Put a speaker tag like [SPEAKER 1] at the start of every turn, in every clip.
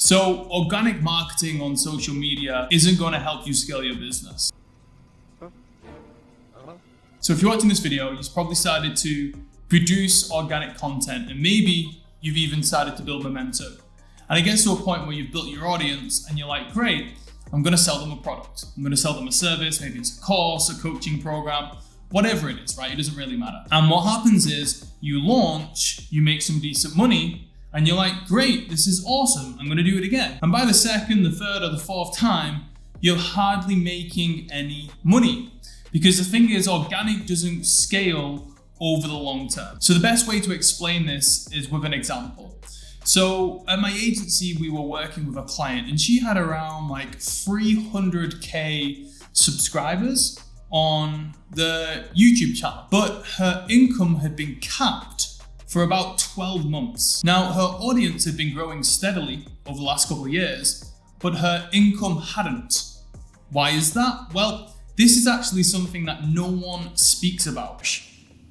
[SPEAKER 1] So organic marketing on social media isn't going to help you scale your business. So if you're watching this video, you've probably started to produce organic content, and maybe you've even started to build momentum. And it gets to a point where you've built your audience and you're like, great, I'm going to sell them a product. I'm going to sell them a service. Maybe it's a course, a coaching program, whatever it is, right? It doesn't really matter. And what happens is you launch, you make some decent money, and you're like, great, this is awesome. I'm going to do it again. And by the second, the third, or the fourth time, you're hardly making any money. Because the thing is, organic doesn't scale over the long term. So the best way to explain this is with an example. So at my agency, we were working with a client and she had around like 300K subscribers on the YouTube channel, but her income had been capped for about 12 months. Now her audience had been growing steadily over the last couple of years, but her income hadn't. Why is that? Well, this is actually something that no one speaks about.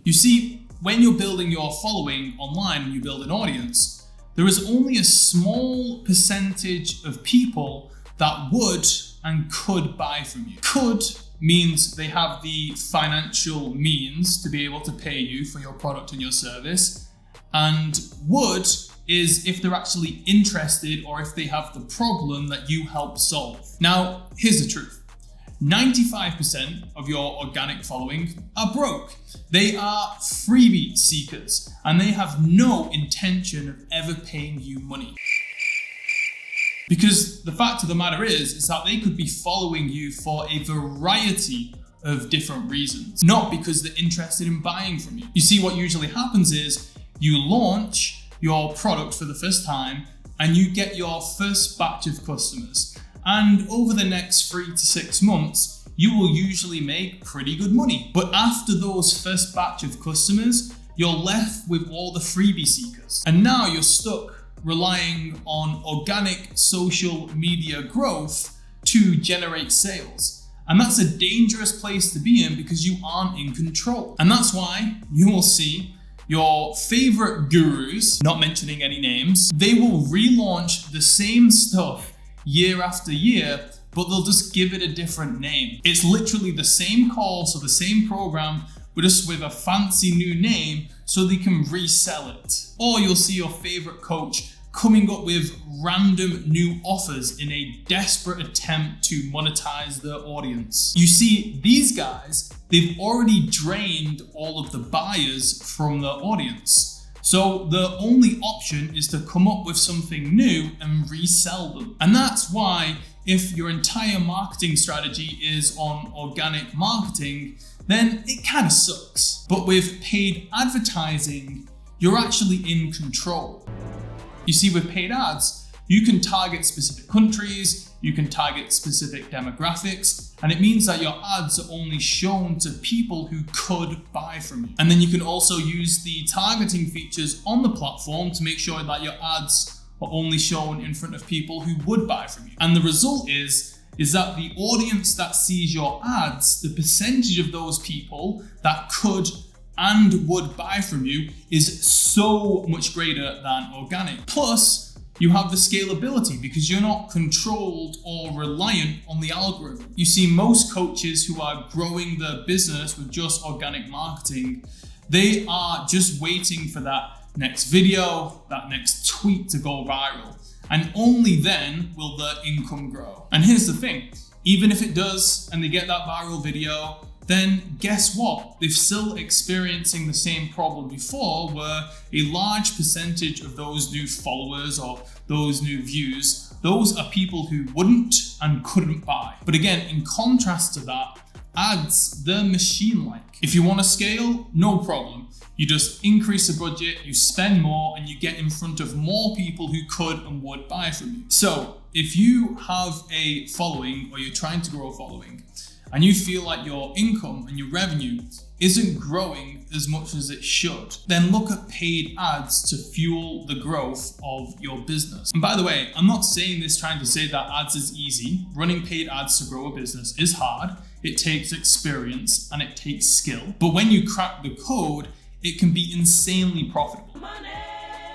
[SPEAKER 1] You see, when you're building your following online and you build an audience, there is only a small percentage of people that would and could buy from you. Could means they have the financial means to be able to pay you for your product and your service. And would is if they're actually interested or if they have the problem that you help solve. Now, here's the truth. 95% of your organic following are broke. They are freebie seekers and they have no intention of ever paying you money. Because the fact of the matter is that they could be following you for a variety of different reasons, not because they're interested in buying from you. You see, what usually happens is you launch your product for the first time and you get your first batch of customers. And over the next 3 to 6 months, you will usually make pretty good money. But after those first batch of customers, you're left with all the freebie seekers. And now you're stuck relying on organic social media growth to generate sales. And that's a dangerous place to be in because you aren't in control. And that's why you will see your favorite gurus, not mentioning any names, they will relaunch the same stuff year after year, but they'll just give it a different name. It's literally the same course or the same program, but just with a fancy new name so they can resell it. Or you'll see your favorite coach coming up with random new offers in a desperate attempt to monetize their audience. You see, these guys, they've already drained all of the buyers from their audience. So the only option is to come up with something new and resell them. And that's why if your entire marketing strategy is on organic marketing, then it kind of sucks. But with paid advertising, you're actually in control. You see, with paid ads, you can target specific countries, you can target specific demographics, and it means that your ads are only shown to people who could buy from you. And then you can also use the targeting features on the platform to make sure that your ads are only shown in front of people who would buy from you. And the result is that the audience that sees your ads, the percentage of those people that could and would buy from you is so much greater than organic. Plus, you have the scalability because you're not controlled or reliant on the algorithm. You see, most coaches who are growing their business with just organic marketing, they are just waiting for that next video, that next tweet to go viral. And only then will their income grow. And here's the thing, even if it does and they get that viral video, then guess what? They're still experiencing the same problem before, where a large percentage of those new followers or those new views, those are people who wouldn't and couldn't buy. But again, in contrast to that, ads, they're machine-like. If you want to scale, no problem. You just increase the budget, you spend more, and you get in front of more people who could and would buy from you. So if you have a following or you're trying to grow a following, and you feel like your income and your revenue isn't growing as much as it should, then look at paid ads to fuel the growth of your business. And by the way, I'm not saying this trying to say that ads is easy. Running paid ads to grow a business is hard. It takes experience and it takes skill. But when you crack the code, it can be insanely profitable.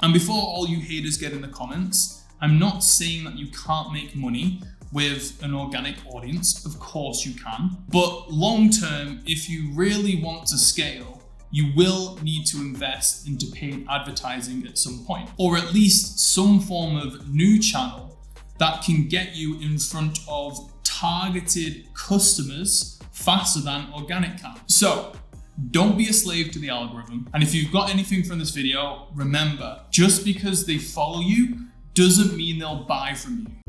[SPEAKER 1] And before all you haters get in the comments I'm not saying that you can't make money with an organic audience. Of course you can. But long term, if you really want to scale, you will need to invest into paid advertising at some point, or at least some form of new channel that can get you in front of targeted customers faster than organic can. So don't be a slave to the algorithm. And if you've got anything from this video, remember, just because they follow you doesn't mean they'll buy from you.